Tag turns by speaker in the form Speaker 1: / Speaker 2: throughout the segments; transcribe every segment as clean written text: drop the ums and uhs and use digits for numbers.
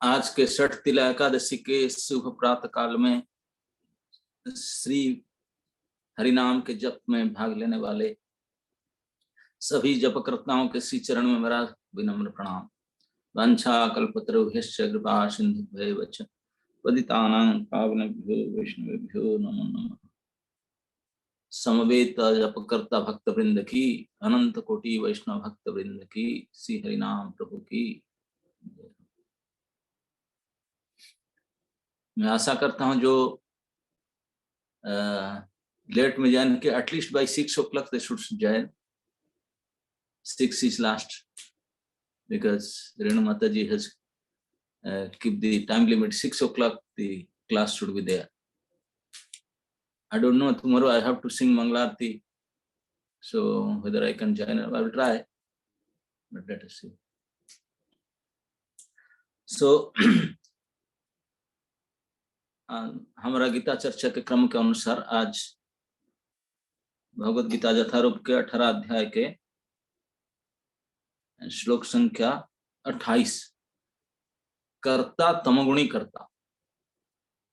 Speaker 1: आज के षठ तिला एकादशी के शुभ प्रातः काल में श्री हरिनाम के जप में भाग लेने वाले सभी जपकर्ताओं के श्री चरण में मेरा विनम्र प्रणाम। वांछा कल्पतरुभ्यश्च कृपा सिंधुभ्यैव च पतितानां पावनेभ्यो वैष्णवेभ्यो नमो नमः। समवेत जपकर्ता भक्त वृंद की, अनंत कोटि वैष्णव भक्त वृंद की, श्री हरिनाम प्रभु की। मैं आशा करता हूं जो लेट में ज्वाइन के at least by 6 o'clock they should join. 6 is last because Renu Mataji has keep the time limit 6 o'clock. The class should be there. I don't know, tomorrow I have to sing Mangalarti, so whether I can join, I will try, but let us see. So हमारा गीता चर्चा के क्रम के अनुसार आज भगवद गीता यथारूप के 18 अध्याय के श्लोक संख्या 28 कर्ता तमोगुणी करता।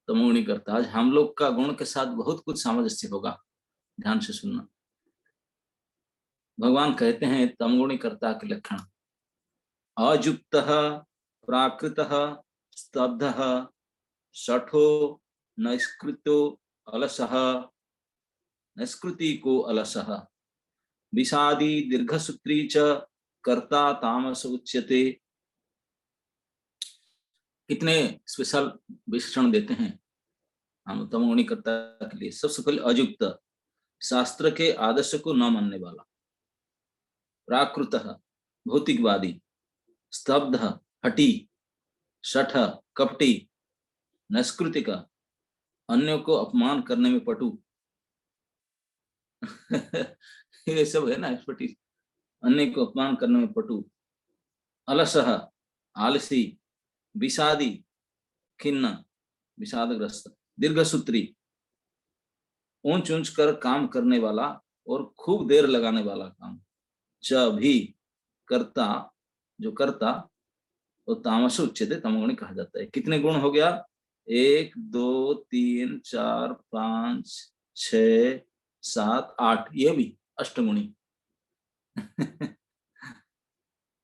Speaker 1: तमोगुणी करता, आज हम लोग का गुण के साथ बहुत कुछ सामंजस्य होगा, ध्यान से सुनना। भगवान कहते हैं तमोगुणी करता के लक्षण अयुक्तः प्राकृतः स्तब्धः शठो नैष्कृतो अलसः नैष्कृति को अलसः विषादी दीर्घसूत्री च कर्ता तामस उच्यते। कितने स्पेशल विशेषण देते हैं हम तमोगुणी कर्ता के लिए। सबसे पहले अयुक्त, शास्त्र के आदर्श को न मानने वाला। प्राकृतः, भौतिकवादी। स्तब्ध, हठी। शठ, कपटी। नैष्कृतिक, अन्यों को अपमान करने में पटु। ये सब है ना एक्सपर्टीज, अन्य को अपमान करने में पटु। अलसः, आलसी। विषादी, खिन्न, विषादग्रस्त। दीर्घसूत्री, ऊंच ऊंच कर काम करने वाला और खूब देर लगाने वाला काम। च भी, कर्ता, जो कर्ता, वो तामस उच्यते, तमोगुणी कहा जाता है। कितने गुण हो गया? 1 2 3 4 5 6 7 8, ये भी अष्टगुणी।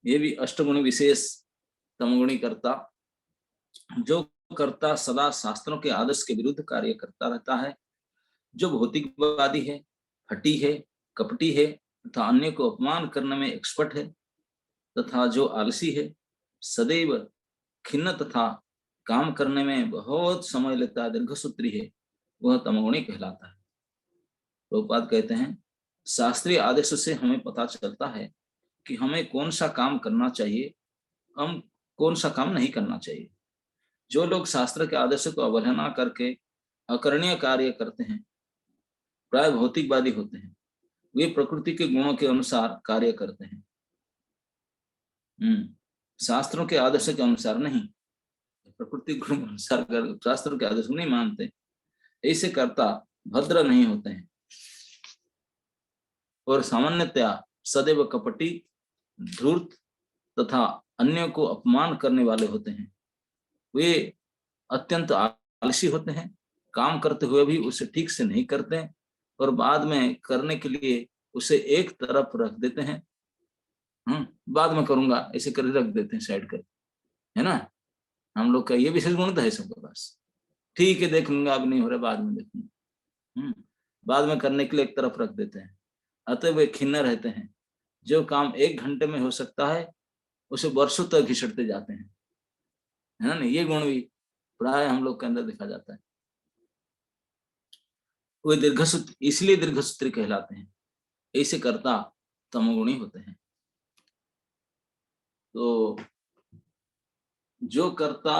Speaker 1: ये भी अष्टगुणी विशेष तमोगुणी करता। जो कर्ता सदा शास्त्रों के आदर्श के विरुद्ध कार्य करता रहता है, जो भौतिकवादी है, हठी है, कपटी है तथा अन्य को अपमान करने में एक्सपर्ट है, तथा जो आलसी है, सदैव खिन्न तथा काम करने में बहुत समय लेता है, दीर्घसूत्री है, वह तमोगुणी कहलाता है। प्रभुपाद कहते हैं शास्त्रीय आदेश से हमें पता चलता है कि हमें कौन सा काम करना चाहिए, हम कौन सा काम नहीं करना चाहिए। जो लोग शास्त्र के आदेश को अवहेलना करके अकरणीय कार्य करते हैं, प्राय भौतिकवादी होते हैं। वे प्रकृति के गुणों के अनुसार कार्य करते हैं, शास्त्रों के आदर्श के अनुसार नहीं। प्रकृति गुण के अनुसार शास्त्रों के आदर्श नहीं मानते, ऐसे कर्ता भद्र नहीं होते हैं और सामान्यतया सदैव कपटी, धूर्त तथा अन्यों को अपमान करने वाले होते हैं। वे अत्यंत आलसी होते हैं, काम करते हुए भी उसे ठीक से नहीं करते और बाद में करने के लिए उसे एक तरफ रख देते हैं। बाद में करूंगा ऐसे कर रख देते हैं साइड कर, है ना। हम लोग का ये विशेष गुण तो है सबके पास। ठीक है, देख लूंगा, अब नहीं हो रहा, बाद में देखूंगा। बाद में करने के लिए एक तरफ रख देते हैं। अतः वे खिन्न रहते हैं। जो काम 1 घंटे में हो सकता है उसे वर्षों तक घिसटते जाते हैं, है ना। ये गुण भी प्राय हम लोग के अंदर देखा जाता है। वे दीर्घसूत्री, इसलिए दीर्घसूत्री कहलाते हैं। ऐसे कर्ता तमोगुणी होते हैं। तो जो कर्ता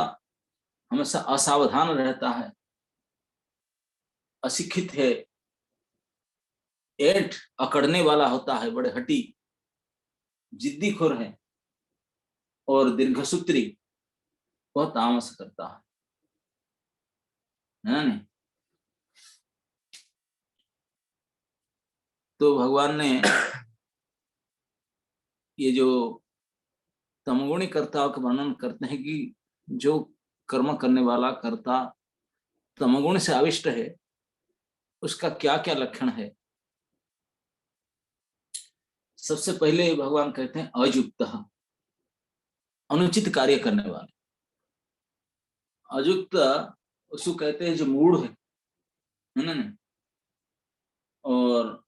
Speaker 1: हमेशा असावधान रहता है, अशिक्षित है, ऐंठ अकड़ने वाला होता है, बड़े हठी, जिद्दी खोर है और दीर्घसूत्री, वह तामस करता है ना। तो भगवान ने ये जो तमोगुणी कर्ताओं का वर्णन करते हैं कि जो कर्म करने वाला कर्ता तमोगुण से आविष्ट है, उसका क्या क्या लक्षण है। सबसे पहले भगवान कहते हैं अयुक्त, अनुचित कार्य करने वाले। अयुक्त उसको कहते हैं जो मूढ़ है ना। और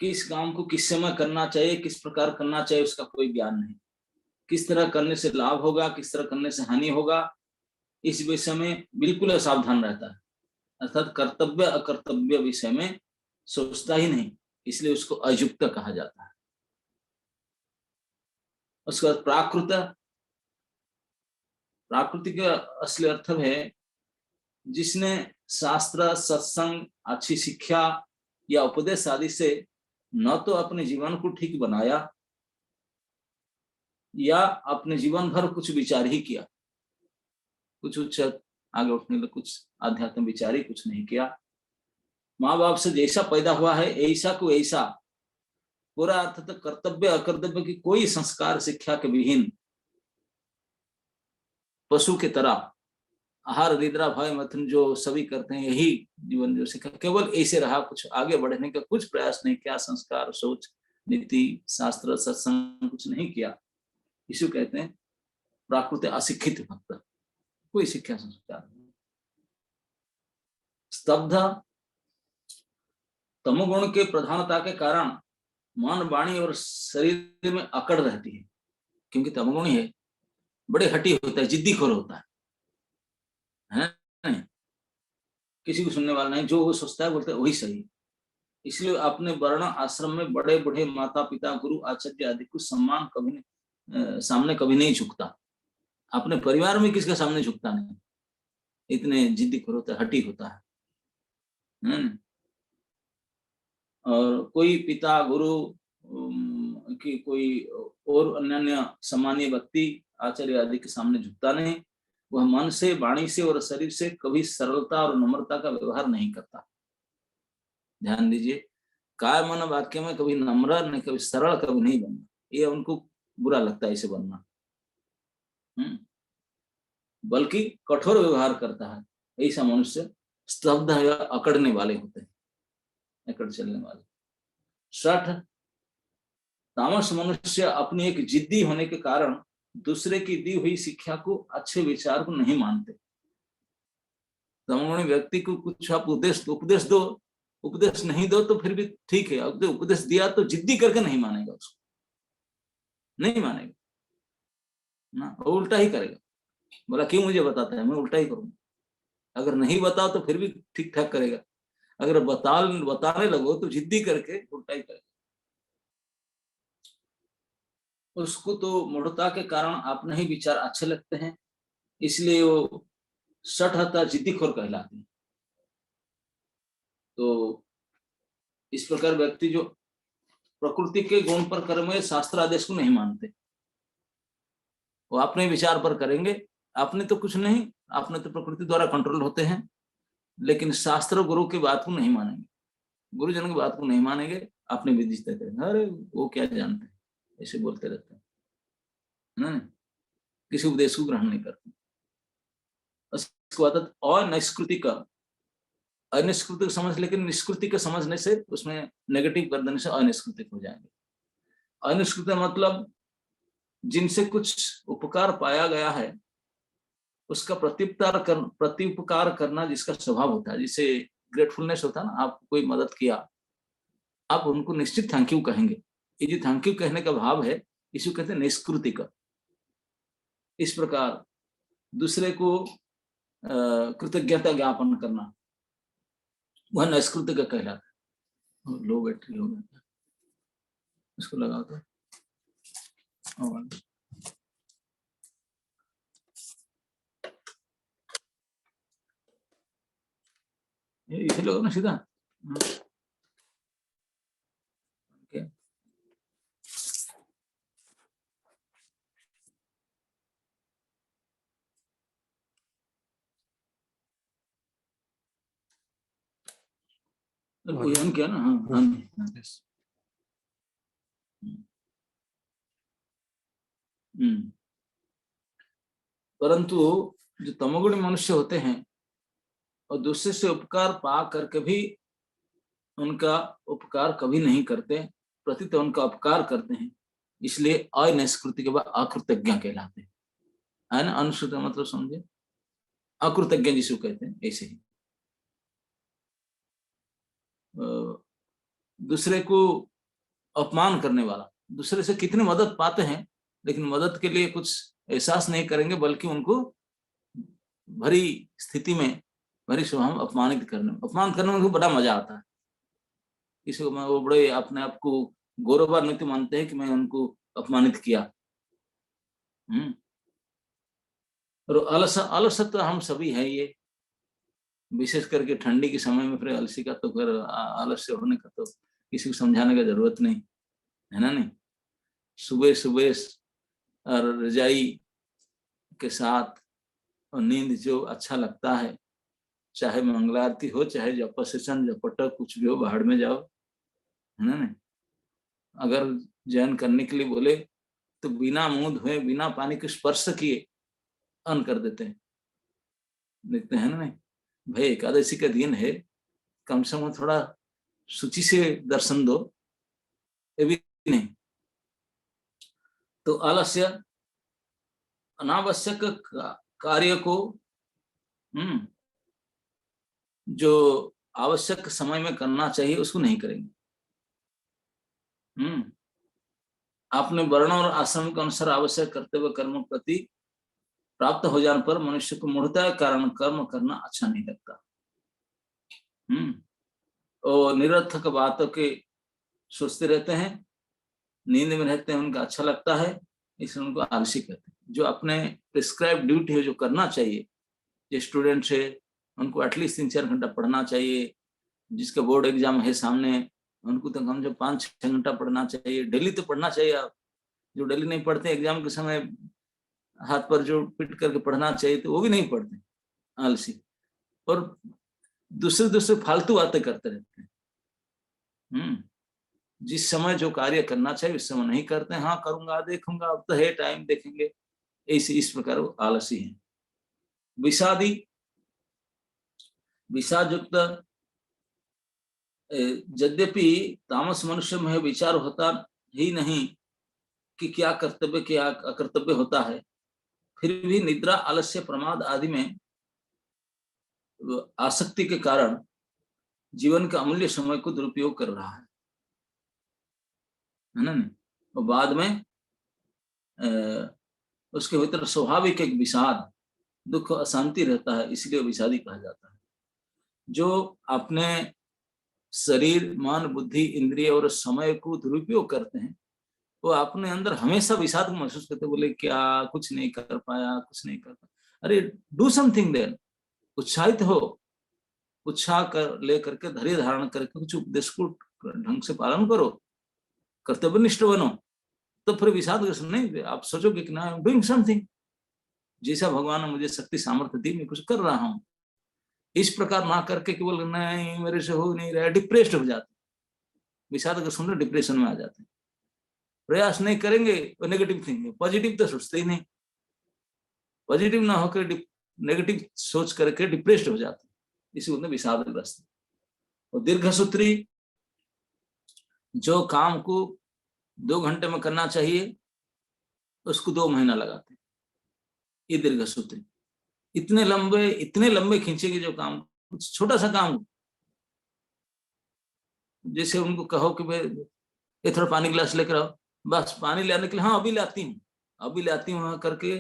Speaker 1: किस काम को किस समय करना चाहिए, किस प्रकार करना चाहिए, उसका कोई ज्ञान नहीं। किस तरह करने से लाभ होगा, किस तरह करने से हानि होगा, इस विषय में बिल्कुल असावधान रहता है। अर्थात कर्तव्य अकर्तव्य विषय में सोचता ही नहीं, इसलिए उसको अयुक्त कहा जाता है। उसका प्राकृत, प्राकृति का असली अर्थ है जिसने शास्त्र, सत्संग, अच्छी शिक्षा या उपदेश आदि से न तो अपने जीवन को ठीक बनाया या अपने जीवन भर कुछ विचार ही किया, कुछ उच्च आगे उठने लगे, कुछ आध्यात्म विचार ही कुछ नहीं किया। माँ बाप से जैसा पैदा हुआ है ऐसा को ऐसा, पूरा अर्थ तो कर्तव्य अकर्तव्य की कोई संस्कार शिक्षा के विहीन पशु के तरह आहार निद्रा भय मैथुन जो सभी करते हैं, यही जीवन जो सीखा, केवल ऐसे रहा, कुछ आगे बढ़ने का कुछ प्रयास नहीं किया, संस्कार, सोच, नीति, शास्त्र, सत्संग कुछ नहीं किया। इसी कहते हैं प्राकृत अशिक्षित भक्त, कोई शिक्षा संस्कार नहीं। स्तब्ध, तमोगुण के प्रधानता के कारण मन, वाणी और शरीर में अकड़ रहती है, क्योंकि तमोगुणी है, बड़े हटी होता है, जिद्दी खोर होता है नहीं? किसी को सुनने वाला नहीं, जो वो सोचता है बोलते है वही सही। इसलिए अपने वर्ण आश्रम में बड़े बूढ़े माता पिता गुरु आचार्य आदि को सम्मान कभी सामने कभी नहीं झुकता। अपने परिवार में किसके सामने झुकता नहीं, इतने जिद्दी खोर होता है, हटी होता है। और कोई पिता गुरु की कोई और अन्य सम्मानीय व्यक्ति आचार्य आदि के सामने झुकता नहीं। वह मन से, वाणी से और शरीर से कभी सरलता और नम्रता का व्यवहार नहीं करता। ध्यान दीजिए, काय मन वाक्य में कभी नम्र नहीं, कभी सरल, कभी नहीं बनना, ये उनको बुरा लगता है इसे बनना। बल्कि कठोर व्यवहार करता है। ऐसा मनुष्य स्तब्ध या अकड़ने वाले होते हैं, अकड़ चलने वाले। 60, तामस मनुष्य अपनी एक जिद्दी होने के कारण दूसरे की दी हुई शिक्षा को, अच्छे विचार को नहीं मानते। तमोगुणी व्यक्ति को कुछ आप उपदेश दो, उपदेश नहीं दो तो फिर भी ठीक है, अब उपदेश दिया तो जिद्दी करके नहीं मानेगा, उसको नहीं मानेगा ना, वो उल्टा ही करेगा। बोला क्यों मुझे बताता है, मैं उल्टा ही करूंगा। अगर नहीं बताओ तो फिर भी ठीक ठाक करेगा, अगर बताने लगो तो जिद्दी करके उल्टा ही करेगा। उसको तो मूढ़ता के कारण अपने ही विचार अच्छे लगते हैं, इसलिए वो सठहत्ता जिद्दीखोर कहलाते हैं। तो इस प्रकार व्यक्ति जो प्रकृति के गुण पर कर्म है, शास्त्र आदेश को नहीं मानते, वो अपने विचार पर करेंगे। आपने तो कुछ नहीं, आपने तो प्रकृति द्वारा कंट्रोल होते हैं, लेकिन शास्त्र गुरु की बात को नहीं मानेंगे, गुरुजन की बात को नहीं मानेंगे, अपने विधि तय करेंगे। अरे वो क्या जानते हैं, ऐसे बोलते रहते हैं ना, किसी उपदेश को ग्रहण नहीं करते। उसको आदत अनिष्कृतिक, अनिष्कृतिक समझ, लेकिन निष्कृति के समझने से उसमें नेगेटिव कर देने से अनिष्कृतिक हो जाएंगे। अनिष्कृत मतलब जिनसे कुछ उपकार पाया गया है उसका प्रत्युपकार करना जिसका स्वभाव होता है, जिसे ग्रेटफुलनेस होता है ना, आपको कोई मदद किया, आप उनको निश्चित थैंक यू कहेंगे। ये जो थैंक यू कहने का भाव है, इसे कहते हैं निष्कृतिक। इस प्रकार दूसरे को कृतज्ञता ज्ञापन करना, वह निष्कृतिक कहलाता है। लो बैटरी हो गया, इसको लगाओ तो ये इसे लगाओ ना सीधा। Okay. कोई किया ना, हाँ। परंतु जो तमोगुणी मनुष्य होते हैं और दूसरे से उपकार पा करके भी उनका उपकार कभी नहीं करते, प्रति उनका उपकार करते हैं, इसलिए अनैष्कृति के बाद अकृतज्ञ कहलाते हैं, है ना। अनुश्रुत मतलब समझे, अकृतज्ञ जिसको कहते हैं। ऐसे ही दूसरे को अपमान करने वाला, दूसरे से कितनी मदद पाते हैं लेकिन मदद के लिए कुछ एहसास नहीं करेंगे, बल्कि उनको भरी स्थिति में, भरी स्वभाव में अपमान करने में उनको बड़ा मजा आता है। किसी को वो बड़े अपने आप को गौरवान्वित मानते हैं कि मैं उनको अपमानित किया। और अलस तो हम सभी है, ये विशेष करके ठंडी के समय में फिर अलसी का तो फिर आलस्य होने का तो किसी को समझाने का जरूरत नहीं है ना। नहीं, सुबह सुबह और रजाई के साथ और नींद जो अच्छा लगता है, चाहे मंगलारती हो, चाहे जप सेशन जपटक कुछ भी हो, बाहर में जाओ, है ना। नहीं, अगर जैन करने के लिए बोले तो बिना मुंह धोए, बिना पानी के स्पर्श किए अन कर देते हैं, देखते हैं ना। नहीं भाई, एकादशी का दिन है, कम से कम थोड़ा शुचि से दर्शन दो, ये भी नहीं। तो आलस्य अनावश्यक कार्य को जो आवश्यक समय में करना चाहिए उसको नहीं करेंगे। आपने वर्ण और आश्रम के अनुसार आवश्यक कर्तव्य कर्म प्रति प्राप्त हो जाने पर मनुष्य को मूढ़ता के कारण कर्म करना अच्छा नहीं लगता। और निरर्थक बातों के सोचते रहते हैं, नींद में रहते हैं, उनका अच्छा लगता है, इसलिए उनको आलसी कहते हैं। जो अपने प्रिस्क्राइब ड्यूटी है, जो करना चाहिए, जो स्टूडेंट है उनको एटलीस्ट 3-4 घंटा पढ़ना चाहिए, जिसका बोर्ड एग्जाम है सामने उनको तो कम से कम 5-6 घंटा पढ़ना चाहिए, डेली तो पढ़ना चाहिए। आप जो डेली नहीं पढ़ते, एग्जाम के समय हाथ पर जो पिट करके पढ़ना चाहिए तो वो भी नहीं पढ़ते, आलसी, और दूसरे फालतू बातें करते रहते हैं। जिस समय जो कार्य करना चाहिए उस समय नहीं करते हैं। हाँ करूंगा, देखूंगा, अब तो है टाइम, देखेंगे, ऐसे इस प्रकार वो आलसी है। विषाद युक्त, यद्यपि तामस मनुष्य में विचार होता ही नहीं कि क्या कर्तव्य क्या अकर्तव्य होता है, फिर भी निद्रा, आलस्य, प्रमाद आदि में आसक्ति के कारण जीवन का अमूल्य समय को दुरुपयोग कर रहा है ना। और बाद में उसके भीतर स्वाभाविक एक विषाद, दुख, अशांति रहता है, इसलिए विषादी कहा जाता है। जो अपने शरीर, मन, बुद्धि, इंद्रिय और समय को दुरुपयोग करते हैं, वो अपने अंदर हमेशा विषाद को महसूस करते, बोले क्या कुछ नहीं कर पाया, कुछ नहीं कर पाया। अरे डू समथिंग देन, उत्साहित हो, उत्साह कर लेकर के धैर्य धारण करके कुछ उपदेश को ढंग से पालन करो, कर्तव्यनिष्ठ बनो, तो फिर विषाद नहीं। आप सोचोगे कि ना डूइंग समथिंग, जैसा भगवान ने मुझे शक्ति सामर्थ्य दी, मैं कुछ कर रहा हूँ, इस प्रकार ना करके केवल नहीं मेरे से हो नहीं रहा, डिप्रेस्ड हो जाते, विषाद का सुनकर डिप्रेशन में आ जाते हैं। प्रयास नहीं करेंगे तो नेगेटिव थिंकिंग, पॉजिटिव तो सोचते ही नहीं, पॉजिटिव ना होकर नेगेटिव सोच करके डिप्रेस्ड हो जाते, इसी को विषादग्रस्त। और दीर्घ सूत्री, जो काम को 2 घंटे में करना चाहिए उसको 2 महीना लगाते, ये दीर्घ सूत्री। इतने लंबे खींचेगी जो काम, छोटा सा काम, जैसे उनको कहो कि भाई ये थोड़ा पानी गिलास लेकर आओ, बस पानी लाने के लिए हाँ अभी लाती हूँ करके,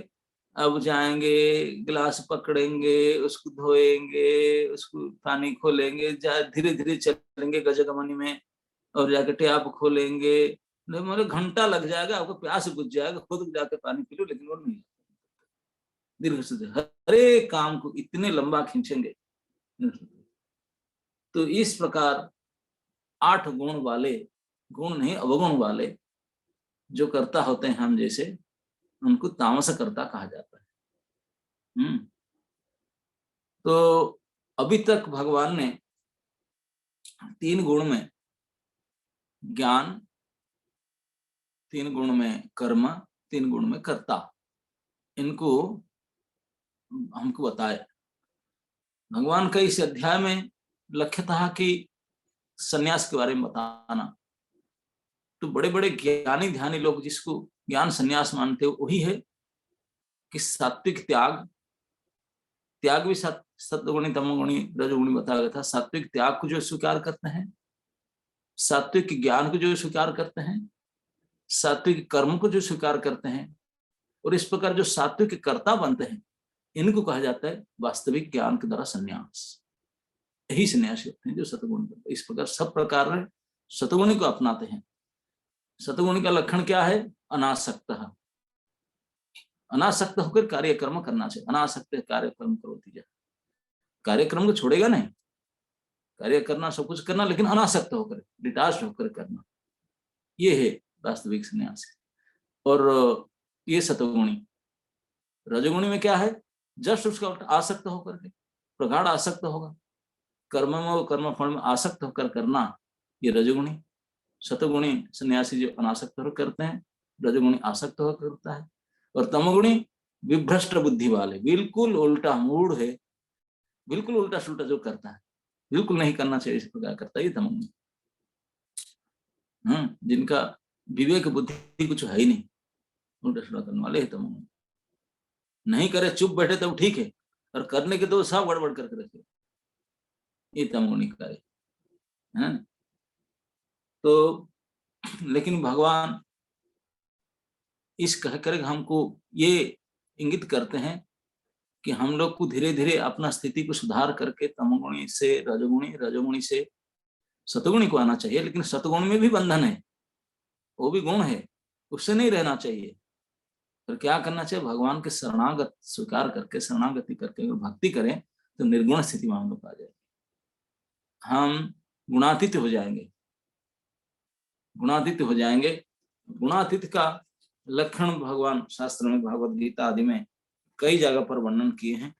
Speaker 1: अब जाएंगे, गिलास पकड़ेंगे, उसको धोएंगे, उसको पानी खोलेंगे, धीरे धीरे चलेंगे गजगमनी में, और जाके टैप खोलेंगे, मतलब घंटा लग जाएगा, आपको प्यास बुझ जाएगा, खुद जाके पानी पी लो, लेकिन वो नहीं। दीर्घ सूत्री हर एक काम को इतने लंबा खींचेंगे। तो इस प्रकार 8 गुण वाले, गुण नहीं अवगुण वाले जो कर्ता होते हैं हम जैसे, उनको तामस कर्ता कहा जाता है। तो अभी तक भगवान ने 3 गुण में ज्ञान, 3 गुण में कर्म, 3 गुण में कर्ता, इनको हमको बताया। भगवान का इस अध्याय में लक्ष्य था कि सन्यास के बारे में बताना। तो बड़े बड़े ज्ञानी ध्यानी लोग जिसको ज्ञान सन्यास मानते हो वही है कि सात्विक त्याग, त्याग भी सत्वगुणी तमोगुणी रजोगुणी बताया गया था। सात्विक त्याग को जो स्वीकार करते हैं, सात्विक ज्ञान को जो स्वीकार करते हैं, सात्विक कर्म को जो स्वीकार करते हैं, और इस प्रकार जो सात्विक कर्ता बनते हैं, इनको कहा जाता है वास्तविक ज्ञान के द्वारा सन्यास। यही सन्यासी होते हैं जो सतगुण। इस प्रकार सब प्रकार सतगुणी को अपनाते हैं। सतगुणी का लक्षण क्या है? अनासक्त। अनासक्त होकर कार्यक्रम करना चाहिए। अनासक्त कार्यक्रम करोति जा, कार्यक्रम को छोड़ेगा नहीं, कार्य करना, सब कुछ करना, लेकिन अनासक्त होकर, डिटाच होकर करना, ये है वास्तविक सन्यासी। और ये सतगुणी। रजगुणी में क्या है? जस्ट उसका आसक्त होकर के, प्रगाढ़ आसक्त होगा कर्म में और कर्म फल में आसक्त होकर करना, ये रजगुणी। सतगुणी सन्यासी जो अनासक्त होकर करते हैं, रजगुणी आसक्त होकर करता है। और तमगुणी विभ्रष्ट बुद्धि वाले, बिल्कुल उल्टा मूड है, बिल्कुल उल्टा सुल्टा जो करता है, बिल्कुल नहीं करना चाहिए इस प्रकार करता है, ये तमगुणी। जिनका विवेक बुद्धि कुछ है ही नहीं, उल्टा सुल्टा करने वाले है तमगुणी। नहीं करे चुप बैठे तो ठीक है, और करने के तो सब गड़बड़ करके रखे, ये तमगुणी कार्य है। तो लेकिन भगवान इस कहकर हमको ये इंगित करते हैं कि हम लोग को धीरे धीरे अपना स्थिति को सुधार करके तमगुणी से रजगुणी, रजगुणी से सतगुणी को आना चाहिए। लेकिन सतगुण में भी बंधन है, वो भी गुण है, उससे नहीं रहना चाहिए। फिर क्या करना चाहिए? भगवान के शरणागत स्वीकार करके, शरणागति करके अगर भक्ति करें तो निर्गुण स्थिति में हम लोग आ जाएंगे, हम गुणातीत हो जाएंगे, गुणातीत हो जाएंगे। गुणातीत का लक्षण भगवान शास्त्र में, भगवद गीता आदि में कई जगह पर वर्णन किए हैं।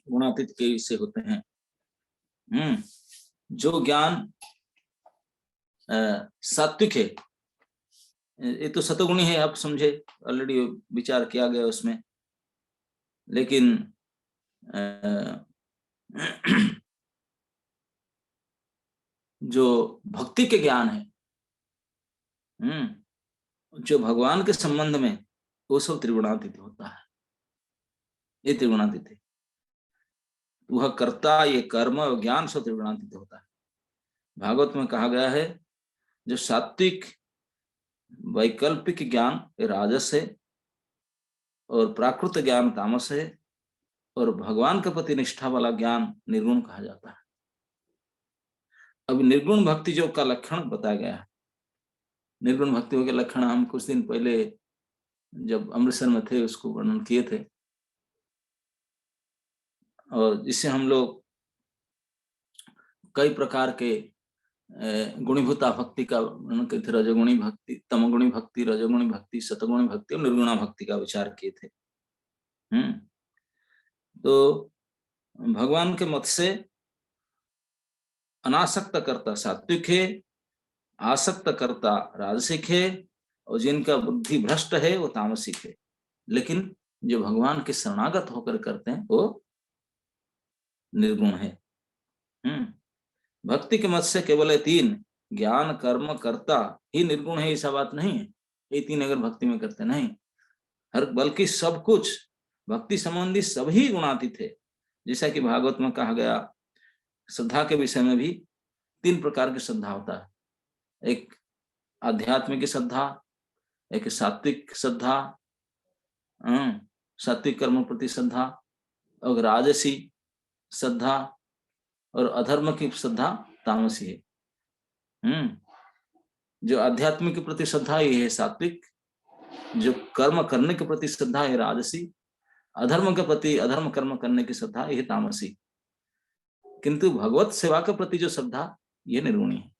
Speaker 1: गुणातीत कैसे होते हैं? जो ज्ञान सात्विक है, ये तो सतगुणी है, आप समझे, ऑलरेडी विचार किया गया उसमें। लेकिन जो भक्ति के ज्ञान है, जो भगवान के संबंध में, वो सब त्रिगुणातीत होता है। ये त्रिगुणातीत है। वह कर्ता, ये कर्म और ज्ञान सब त्रिगुणातीत होता है। भागवत में कहा गया है जो सात्विक वैकल्पिक ज्ञान राजस है, और प्राकृत ज्ञान तामस है, और भगवान के प्रति निष्ठा वाला ज्ञान निर्गुण कहा जाता है। अब निर्गुण भक्ति जो का लक्षण बताया गया है, निर्गुण भक्ति के लक्षण हम कुछ दिन पहले जब अमृतसर में थे उसको वर्णन किए थे, और जिससे हम लोग कई प्रकार के गुणीभूता भक्ति का वर्णन किए थे। रजगुणी भक्ति, तमगुणी भक्ति, रजगुणी भक्ति, सतगुणी भक्ति और निर्गुणा भक्ति का विचार किए थे। तो भगवान के मत से अनासक्त करता सात्विक है, आसक्त करता राजसिक है, और जिनका बुद्धि भ्रष्ट है वो तामसिक है। लेकिन जो भगवान के शरणागत होकर करते हैं वो निर्गुण है। भक्ति के मत से केवल 3 ज्ञान कर्म कर्ता ही निर्गुण है, ऐसा बात नहीं है। ये 3 अगर भक्ति में करते नहीं, हर बल्कि सब कुछ भक्ति संबंधी सभी गुणातीत है। जैसा कि भागवत में कहा गया, श्रद्धा के विषय में भी 3 प्रकार की श्रद्धा होता है। एक आध्यात्मिक श्रद्धा, एक सात्विक श्रद्धा, सात्विक कर्म प्रति श्रद्धा, और राजसी श्रद्धा, और अधर्म की श्रद्धा तामसी है। जो आध्यात्मिक के प्रति श्रद्धा ये है सात्विक, जो कर्म करने के प्रति श्रद्धा है राजसी, अधर्म के प्रति, अधर्म कर्म करने की श्रद्धा ये तामसी। किंतु भगवत सेवा के प्रति जो श्रद्धा ये निर्गुणी है।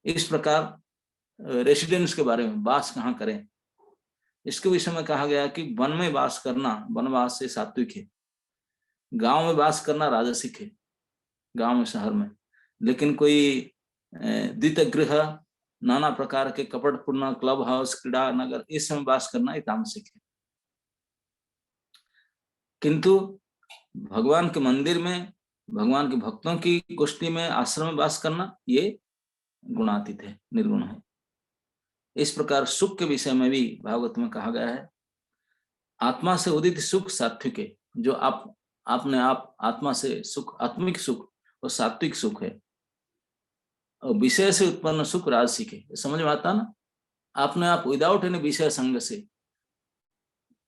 Speaker 1: इस प्रकार रेसिडेंस के बारे में, वास कहाँ करें, इसके विषय में कहा गया कि वन में वास करना वनवास से सात्विक है, गांव में वास करना राजसिक है, गांव में, शहर में। लेकिन कोई द्वितीय गृह, नाना प्रकार के कपटपूर्ण क्लब हाउस, क्रीड़ा नगर, इस समय वास करना ये तामसिक है। किंतु भगवान के मंदिर में, भगवान के भक्तों की गोष्ठी में, आश्रम में वास करना, ये गुणातीत है, निर्गुण है। इस प्रकार सुख के विषय में भी भागवत में कहा गया है, आत्मा से उदित सुख सात्विक है। जो आपने आप आत्मा से सुख, आत्मिक सुख और सात्विक सुख है, और विषय से उत्पन्न सुख राजसिक है। समझ में आता ना? आपने आप विदाउट एनी विषय संग से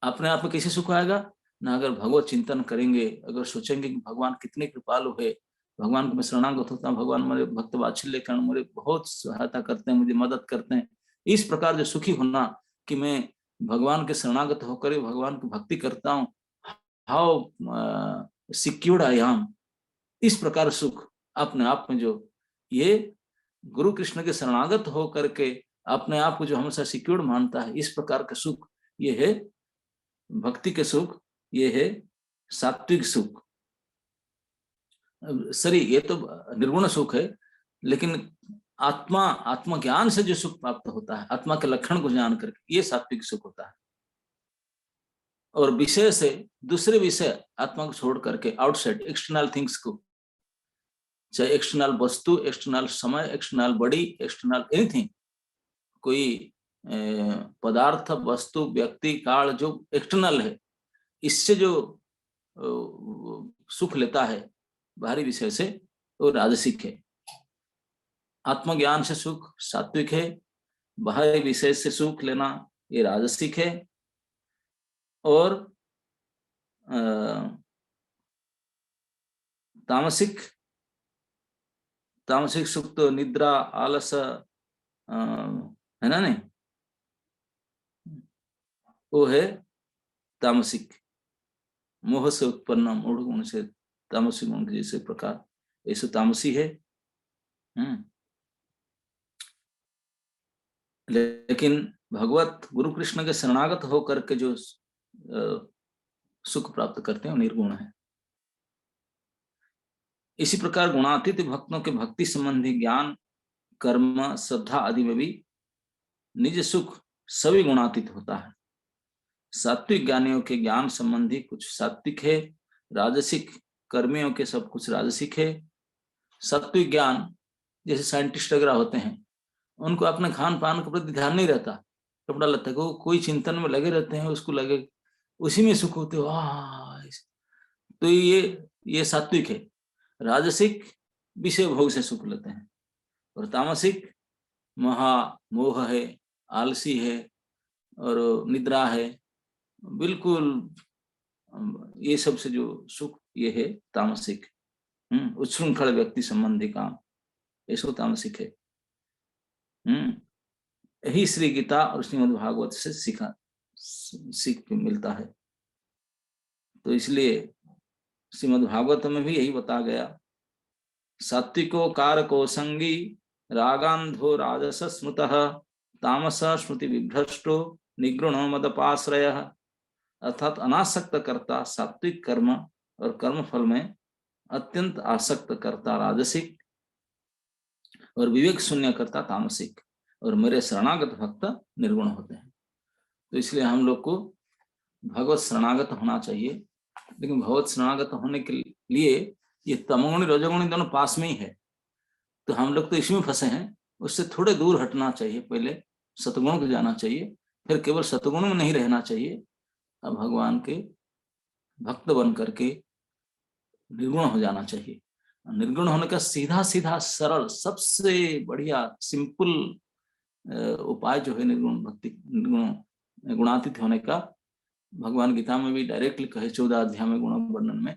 Speaker 1: अपने आप में कैसे सुख आएगा ना? अगर भगवत चिंतन करेंगे, अगर सोचेंगे कि भगवान कितने कृपालु है, भगवान को मैं शरणागत होता हूँ, भगवान मेरे भक्त वात्सल्य कारण मेरे बहुत सहायता करते हैं, मुझे मदद करते हैं, इस प्रकार जो सुखी होना कि मैं भगवान के शरणागत होकर भगवान की भक्ति करता हूँ, हाउ सिक्योर्ड आई एम, इस प्रकार सुख अपने आप में, जो ये गुरु कृष्ण के शरणागत होकर के अपने आप को जो हमेशा सिक्योर्ड मानता है, इस प्रकार का सुख, ये है भक्ति के सुख, ये है सात्विक सुख। सरी, ये तो निर्गुण सुख है, लेकिन आत्मज्ञान से जो सुख प्राप्त होता है, आत्मा के लक्षण को जान करके, ये सात्विक सुख होता है। और विषय से, दूसरे विषय आत्मा को छोड़ करके, आउटसाइड एक्सटर्नल थिंग्स को, चाहे एक्सटर्नल वस्तु, एक्सटर्नल समय, एक्सटर्नल बॉडी, एक्सटर्नल एनीथिंग, कोई पदार्थ, वस्तु, व्यक्ति, काल जो एक्सटर्नल है, इससे जो सुख लेता है बाहरी विषय से, वो राजसिक है। आत्मज्ञान से सुख सात्विक है, बाहरी विषय से सुख लेना ये राजसिक है। और तामसिक सुख तो निद्रा, आलस है ना, नहीं, वो है तामसिक, मोह से उत्पन्न मूढ़ गुण से तामसिक गुण के जैसे प्रकार, ऐसे तामसी है। लेकिन भगवत गुरु कृष्ण के शरणागत होकर के जो सुख प्राप्त करते हैं वो निर्गुण है। इसी प्रकार गुणातीत भक्तों के भक्ति संबंधी ज्ञान, कर्म, श्रद्धा आदि में भी निज सुख सभी गुणातीत होता है। सात्विक ज्ञानियों के ज्ञान संबंधी कुछ सात्विक है, राजसिक कर्मियों के सब कुछ राजसिक है। सात्विक ज्ञान जैसे साइंटिस्ट वगैरह होते हैं, उनको अपने खान पान के प्रति ध्यान नहीं रहता, कपड़ा लत्ते को कोई चिंतन में लगे रहते हैं, उसको लगे उसी में सुख होते, वाह, तो ये सात्विक है। राजसिक विषय भोग से सुख लेते हैं, और तामसिक मोह है, आलसी है और निद्रा है, बिल्कुल ये सब से जो सुख, ये है तामसिक। उच्छृंखल व्यक्ति संबंधी काम, ऐसा तामसिक है। यही श्री गीता और श्रीमद् भागवत से सीख मिलता है। तो इसलिए श्रीमद् भागवत में भी यही बताया गया, सात्विको कारको संगी रागांधो राजस स्मृतः तामस स्मृति विभ्रष्टो निगृणो मदपाश्रयः। अर्थात अनासक्त करता सात्विक कर्म और कर्म फल में अत्यंत आसक्त करता राजसिक, और विवेक शून्य करता तामसिक, और मेरे शरणागत भक्त निर्गुण होते हैं। तो इसलिए हम लोग को भगवत शरणागत होना चाहिए। लेकिन भगवत शरणागत होने के लिए ये तमोगुणी रजोगुणी दोनों पास में ही है, तो हम लोग तो इसमें फंसे हैं। उससे थोड़े दूर हटना चाहिए, पहले सतगुण को जाना चाहिए, फिर केवल सतगुण में नहीं रहना चाहिए, अब भगवान के भक्त बन करके निर्गुण हो जाना चाहिए। निर्गुण होने का सीधा सीधा सरल सबसे बढ़िया सिंपल उपाय जो है निर्गुण भक्ति, निर्गुण गुणातीत होने का, भगवान गीता में भी डायरेक्टली कहे 14 अध्याय में गुण वर्णन में,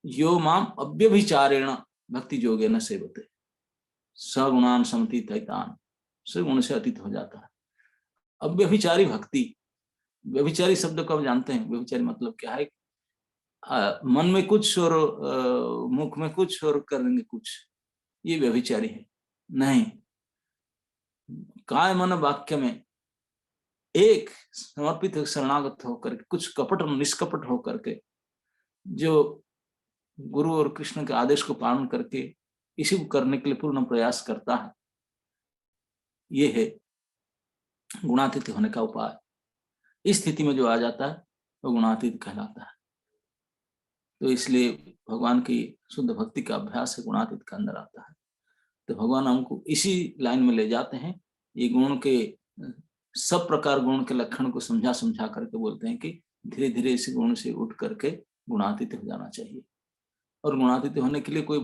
Speaker 1: यो माम अव्यभिचारेण भक्ति योगेन सेवते सगुणान समतीतान, सगुण से अतीत हो जाता है। अव्यभिचारी भक्ति, व्यभिचारी शब्द को आप जानते हैं, व्यभिचारी मतलब क्या है? मन में कुछ और मुख में कुछ और करेंगे कुछ, ये व्यभिचारी है। नहीं, काय मन वाक्य में एक समर्पित शरणागत होकर के, कुछ कपट निष्कपट होकर के, जो गुरु और कृष्ण के आदेश को पालन करके इसी को करने के लिए पूर्ण प्रयास करता है, ये है गुणातीत होने का उपाय। इस स्थिति में जो आ जाता है वो गुणातीत कहलाता है। तो इसलिए भगवान की शुद्ध भक्ति का अभ्यास है गुणातीत के अंदर आता है। तो भगवान हमको इसी लाइन में ले जाते हैं। ये गुण के सब प्रकार गुण के लक्षण को समझा समझा करके बोलते हैं कि धीरे धीरे इस गुण से उठ करके गुणातीत हो जाना चाहिए। और गुणातीत होने के लिए कोई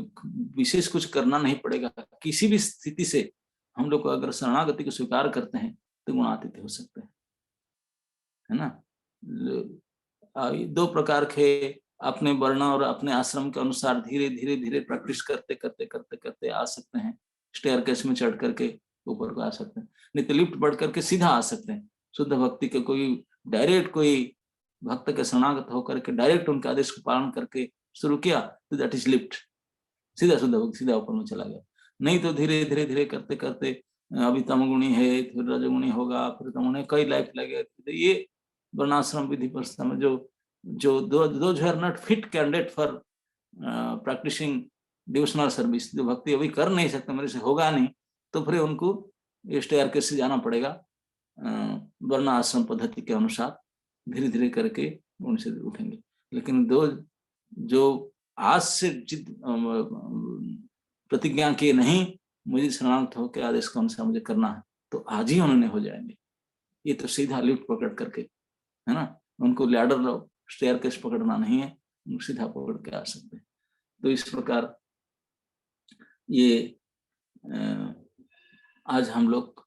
Speaker 1: विशेष कुछ करना नहीं पड़ेगा। किसी भी स्थिति से हम लोग अगर शरणागति को स्वीकार करते हैं तो गुणातीत हो सकते हैं, है ना। दो प्रकार के अपने वर्ण और अपने आश्रम के अनुसार धीरे धीरे धीरे प्रैक्टिस करते करते करते करते आ सकते हैं। स्टेयरकेस में चढ़ करके ऊपर को आ सकते हैं, नहीं तो लिफ्ट बढ़ करके सीधा आ सकते हैं। शुद्ध भक्ति के कोई डायरेक्ट कोई भक्त के शरणागत होकर के डायरेक्ट उनके आदेश को पालन करके शुरू किया तो दैट इज लिफ्ट, सीधा शुद्ध भक्ति सीधा ऊपर में चला गया। नहीं तो धीरे धीरे धीरे करते करते अभी तमगुणी है, फिर रजगुणी होगा, फिर तमगुणी, कई लाइफ लगे। तो ये वर्णाश्रम विधि प्रस्ताव में जो those who are not fit candidate for practicing devotional service, जो भक्ति अभी कर नहीं सकते, मेरे से होगा नहीं, तो फिर उनको स्टेयरकेस से जाना पड़ेगा वर्ण आश्रम पद्धति के अनुसार, धीरे धीरे करके उनसे उठेंगे। लेकिन जो आज से प्रतिज्ञा किए नहीं मुझे शरणागत होकर आदेश के अनुसार मुझे करना है, तो आज ही उन्होंने हो जाएंगे। ये तो सीधा लिफ्ट पकड़ करके, है ना, उनको लैडर स्टेयरकेस पकड़ना नहीं है, सीधा पकड़ के आ सकते हैं। तो इस प्रकार ये आज हम लोग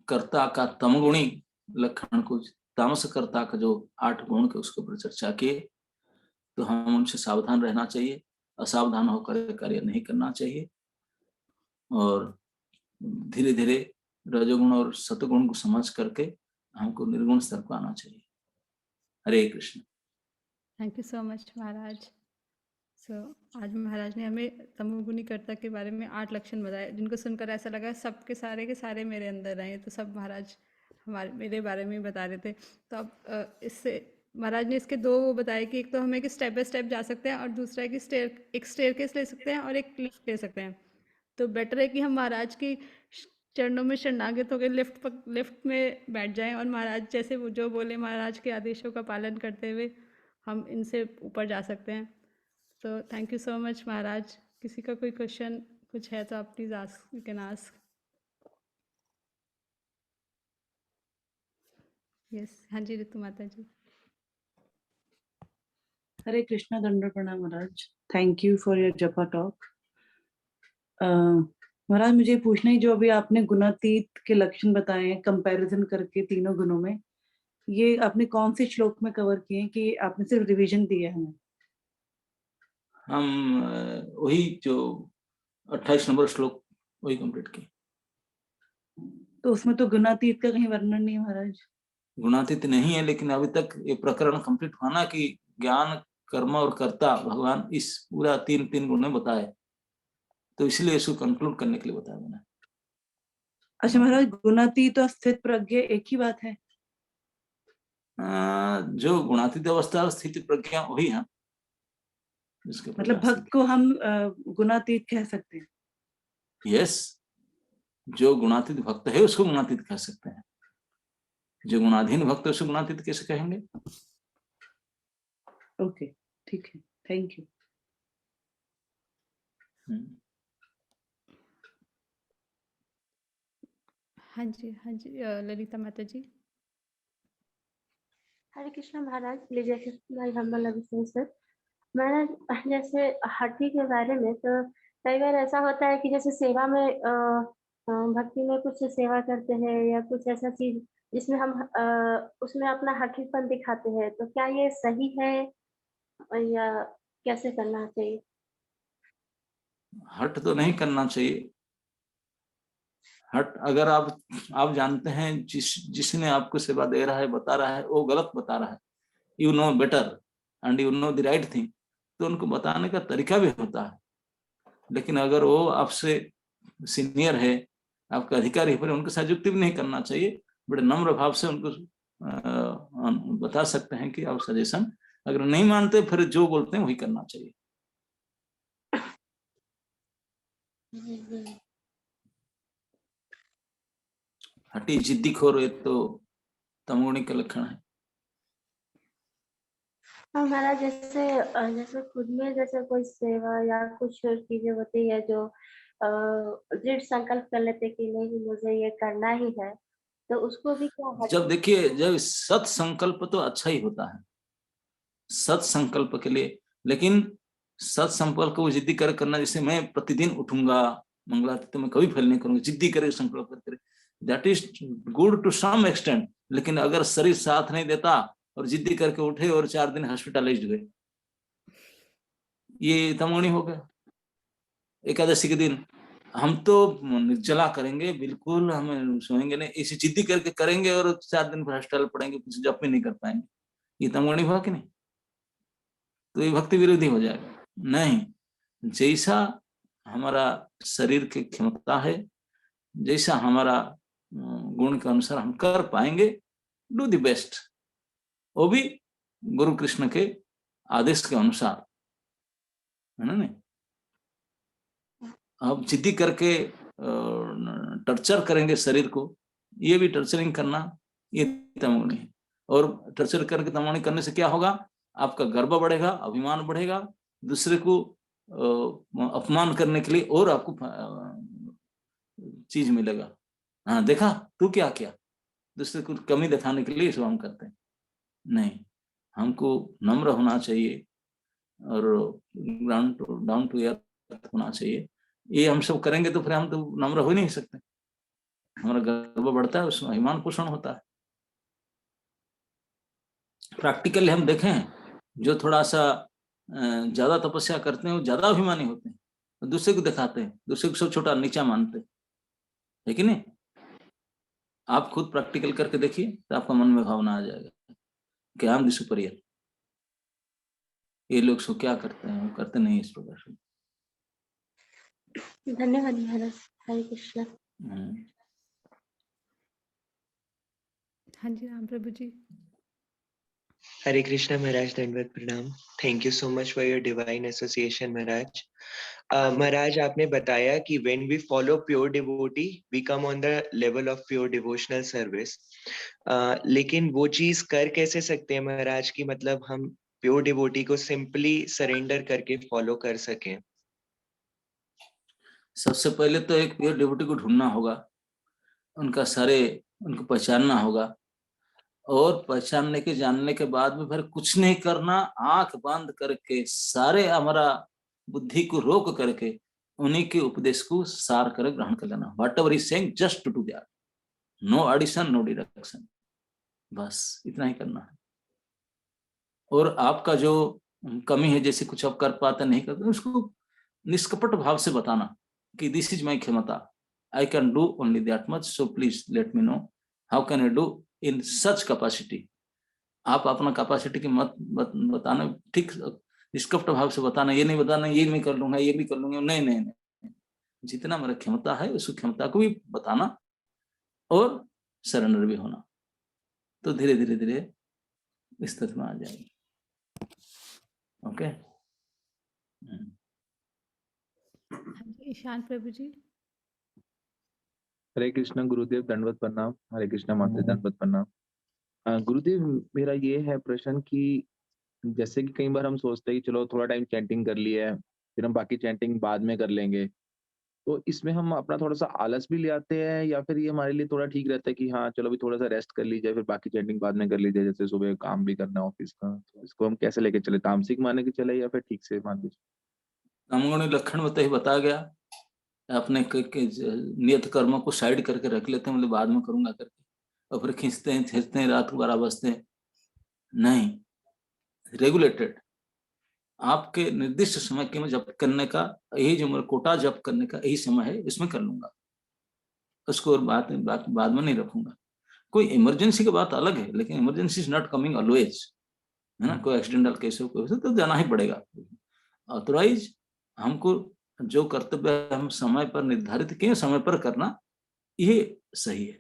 Speaker 1: कर्ता का तमगुणी लक्षण को, तामस कर्ता का जो 8 गुण के उसके ऊपर चर्चा किए। तो हम उनसे सावधान रहना चाहिए, असावधान होकर कार्य नहीं करना चाहिए, और धीरे धीरे रजोगुण और सतगुण को समझ करके हमको निर्गुण स्तर पर आना चाहिए। Hare Krishna.
Speaker 2: Thank you so much Maharaj. आज महाराज ने हमें तमोगुणी कर्ता के बारे में 8 लक्षण बताए, जिनको सुनकर ऐसा लगा सबके सारे के सारे मेरे अंदर आए। तो सब महाराज मेरे बारे में बता रहे थे। तो अब इससे महाराज ने इसके 2 वो बताए कि एक तो हमें कि स्टेप बाय स्टेप जा सकते हैं, और दूसरा है कि एक स्टेयरकेस ले सकते हैं और एक लिफ्ट ले सकते हैं। तो बेटर है कि हम महाराज की चरणों में शरणागत होकर लिफ्ट में बैठ जाएं, और महाराज जैसे वो जो बोले महाराज के आदेशों का पालन करते हुए हम इनसे ऊपर जा सकते हैं। तो थैंक यू सो मच महाराज। किसी का कोई क्वेश्चन कुछ है तो आप please ask, you can ask. Yes, हाँ जी ऋतु माता जी।
Speaker 3: हरे कृष्णा, दंड प्रणाम महाराज। थैंक यू फॉर योर जपा टॉक। महाराज मुझे पूछना है, जो अभी आपने गुणातीत के लक्षण बताए हैं कंपैरिजन करके तीनों गुणों में, ये आपने कौन से श्लोक में कवर किए हैं कि आपने सिर्फ रिवीजन दिया है?
Speaker 1: हम वही जो 28 नंबर श्लोक वही कंप्लीट किए।
Speaker 3: तो उसमें तो गुणातीत का कहीं वर्णन नहीं है महाराज।
Speaker 1: गुणातीत नहीं है, लेकिन अभी तक ये प्रकरण कंप्लीट हुआ ना कि ज्ञान, कर्म और कर्ता भगवान इस पूरा 3 गुण में बताए, तो इसलिए इसको कंक्लूड करने के लिए बताया मैंने।
Speaker 3: अच्छा महाराज, गुणातीत और स्थित प्रज्ञा एक ही बात है?
Speaker 1: जो गुणातीत अवस्था स्थिति प्रज्ञा वही है।
Speaker 3: मतलब भक्त को हम गुणातीत कह सकते हैं?
Speaker 1: यस, जो गुणातीत भक्त है उसको गुणातीत कह सकते हैं। जो गुणाधीन भक्त है उसको गुणातीत कैसे कहेंगे?
Speaker 3: ओके, ठीक है, थैंक यू।
Speaker 2: हाँ जी ललिता माता जी।
Speaker 4: हरे कृष्ण महाराज। भाई हम्बल अभिषेक सर। महाराज जैसे हठी के बारे में, तो कई बार ऐसा होता है कि जैसे सेवा में भक्ति में कुछ सेवा करते हैं या कुछ ऐसा चीज जिसमें हम उसमें अपना हठीपन दिखाते हैं, तो क्या ये सही है या कैसे करना चाहिए?
Speaker 1: हट तो नहीं करना चाहिए। हट अगर आप जानते हैं जिसने आपको सेवा दे रहा है, बता रहा है, वो गलत बता रहा है, you know better and you know the right thing, तो उनको बताने का तरीका भी होता है। लेकिन अगर वो आपसे सीनियर है, आपका अधिकारी है, फिर उनके साथ युक्ति भी नहीं करना चाहिए। बड़े नम्र भाव से उनको बता सकते हैं कि आप सजेशन, अगर नहीं मानते फिर जो बोलते हैं वही करना चाहिए। हटी जिद्दी खोर, ये तो तमोगुणी का लक्षण है।
Speaker 4: हाँ, महाराज जैसे जैसे खुद में जैसे कोई सेवा या कुछ चीज़ें होती है जो दृढ़ संकल्प कर लेते कि नहीं मुझे ये करना ही है, तो उसको भी क्या हद
Speaker 1: जब देखिए, जब सत संकल्प तो अच्छा ही होता है, सत संकल्प के लिए, लेकिन सत संकल्प को जिद्दी कर करना, जैसे मैं प्रतिदिन उठूंगा मंगलारती तो मैं कभी फेल नहीं करूंगा, जिद्दी करे संकल्प करे, that is good to some extent. लेकिन अगर शरीर साथ नहीं देता और जिद्दी करके उठे और 4 दिन हॉस्पिटलाइज्ड हुए, ये तमोगुणी हो गया। एकादशी के दिन हम तो निर्जला करेंगे, बिल्कुल हम सोएंगे नहीं, इसी जिद्दी करके करेंगे और 4 दिन हॉस्पिटल पड़ेंगे, कुछ जप भी नहीं कर पाएंगे, ये तमोगुणी हुआ कि नहीं? तो ये भक्ति विरोधी हो जाएगा। नहीं, जैसा हमारा शरीर की क्षमता है, जैसा हमारा गुण के अनुसार हम कर पाएंगे, डू द बेस्ट, वो भी गुरु कृष्ण के आदेश के अनुसार, है ना? नहीं, अब जिद्दी करके टर्चर करेंगे शरीर को, ये भी टर्चरिंग करना, ये तमोगुणी है। और टर्चर करके तमोगुणी करने से क्या होगा? आपका गर्व बढ़ेगा, अभिमान बढ़ेगा, दूसरे को अपमान करने के लिए और आपको चीज मिलेगा। हाँ, देखा तू क्या किया, दूसरे को कमी दिखाने के लिए सब हम करते हैं। नहीं, हमको नम्र होना चाहिए और डाउन टू अर्थ होना चाहिए। ये हम सब करेंगे तो फिर हम तो नम्र हो ही नहीं सकते, हमारा गर्व बढ़ता है, उसमें अभिमान पोषण होता है। प्रैक्टिकली हम देखें, जो थोड़ा सा ज्यादा तपस्या करते हैं वो ज्यादा अभिमानी होते हैं, दूसरे को दिखाते हैं, दूसरे को सब छोटा नीचा मानते हैं, है कि नहीं? आप खुद प्रैक्टिकल करके देखिए तो आपका मन में भावना आ जाएगा कि आई एम द सुपीरियर, ये लोग सो क्या करते हैं, वो करते नहीं इस प्रकार से।
Speaker 4: धन्यवाद महाराज। हरे कृष्ण।
Speaker 2: हाँ जी, राम प्रभु जी।
Speaker 5: Hare Krishna Maharaj, Dandvat Pranam. Thank you so much for your divine association Maharaj. Maharaj, आपने बताया कि when we follow pure devotee, we come on the level of pure devotional service. लेकिन वो चीज कर कैसे सकते हैं महाराज की, मतलब हम प्योर डिवोटी को सिंपली सरेंडर करके फॉलो कर सकें?
Speaker 1: सबसे पहले तो एक प्योर डिवोटी को ढूंढना होगा, उनको पहचानना होगा, और पहचानने के जानने के बाद में फिर कुछ नहीं करना, आंख बंद करके सारे हमारा बुद्धि को रोक करके उन्हीं के उपदेश को सार कर ग्रहण कर लेना। Whatever is saying just to do that, no addition no deduction, बस इतना ही करना है। और आपका जो कमी है, जैसे कुछ आप कर पाते नहीं करते, उसको निष्कपट भाव से बताना कि दिस इज माई क्षमता, I can do only that much, so please let me know how can I do in such capacity. आप अपना कैपेसिटी की मत बताना, ठीक निष्कपट भाव से बताना, ये नहीं बताना ये मैं कर लूंगा ये भी कर लूंगा, नहीं नहीं नहीं, जितना मेरा क्षमता है उस क्षमता को भी बताना और सरेंडर भी होना, तो धीरे धीरे धीरे स्थिति में आ जाएगी। ओके।
Speaker 2: हाँ जी, ईशान प्रभु जी।
Speaker 6: हरे कृष्णा गुरुदेव, दंडवत प्रणाम। हरे कृष्णा माता, दंडवत प्रणाम। गुरुदेव, मेरा ये है प्रश्न कि जैसे कि कई बार हम सोचते हैं कि चलो थोड़ा टाइम चैंटिंग कर लिया है, फिर हम बाकी चैंटिंग बाद में कर लेंगे, तो इसमें हम अपना थोड़ा सा आलस भी ले आते हैं, या फिर ये हमारे लिए थोड़ा ठीक रहता है कि हाँ चलो अभी थोड़ा सा रेस्ट कर लीजिए, फिर बाकी चैंटिंग बाद में कर लीजिए, जैसे सुबह काम भी करना है ऑफिस का, तो इसको हम कैसे लेके चले, तामसिक माने के चले या फिर ठीक से मान के?
Speaker 1: तमोगुणी लक्षण में तो ही बताया गया, अपने नियत कर्मों को साइड करके रख लेते हैं, मतलब बाद में करूंगा करके, और फिर खींचते हैं रात को 12 बजते हैं। नहीं, रेगुलेटेड, आपके निर्दिष्ट समय के में जप करने का, यही जो मेरा कोटा जप करने का यही समय है, इसमें कर लूंगा, उसको और बाद में नहीं रखूंगा। कोई इमरजेंसी की बात अलग है, लेकिन emergency is not coming always, है ना? कोई एक्सीडेंटल केस हो तो जाना ही पड़ेगा। अदरवाइज हमको जो कर्तव्य हम समय पर निर्धारित किए समय पर करना, ये सही है,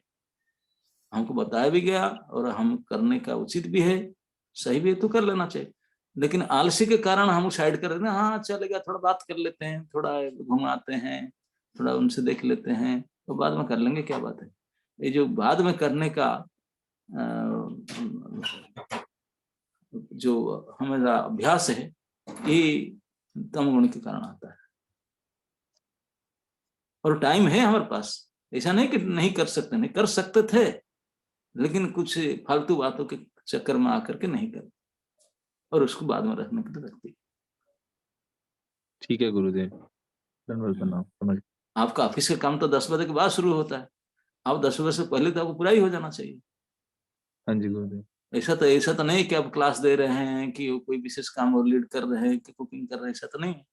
Speaker 1: हमको बताया भी गया और हम करने का उचित भी है, सही भी है, तो कर लेना चाहिए। लेकिन आलसी के कारण हम साइड कर देते हैं, हाँ चलेगा, थोड़ा बात कर लेते हैं, थोड़ा घुमाते हैं, थोड़ा उनसे देख लेते हैं, तो बाद में कर लेंगे, क्या बात है। ये जो बाद में करने का जो हमारा अभ्यास है ये तमगुण के कारण आता है। और टाइम है हमारे पास, ऐसा नहीं कि नहीं कर सकते, नहीं कर सकते थे, लेकिन कुछ फालतू बातों के चक्कर में आकर के नहीं कर, और उसको बाद में रखने के लिए रखती।
Speaker 6: ठीक है गुरुदेव, दंडवत प्रणाम, समझ।
Speaker 1: आपका ऑफिस का काम तो 10 बजे के बाद शुरू होता है, आप 10 बजे से पहले तो आपको पूरा ही हो जाना चाहिए।
Speaker 6: हाँ जी गुरुदेव।
Speaker 1: ऐसा तो नहीं कि आप क्लास दे रहे हैं कि कोई विशेष काम और लीड कर रहे हैं कि कुकिंग कर रहे हैं, ऐसा तो नहीं है,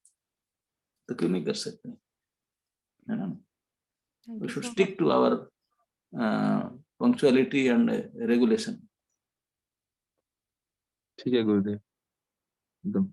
Speaker 1: तो क्यों नहीं कर सकते, है ना?
Speaker 2: Thank
Speaker 1: we
Speaker 2: you
Speaker 1: should
Speaker 2: so
Speaker 1: stick to our punctuality and regulation.
Speaker 6: ठीक है गुरुदेव, एकदम।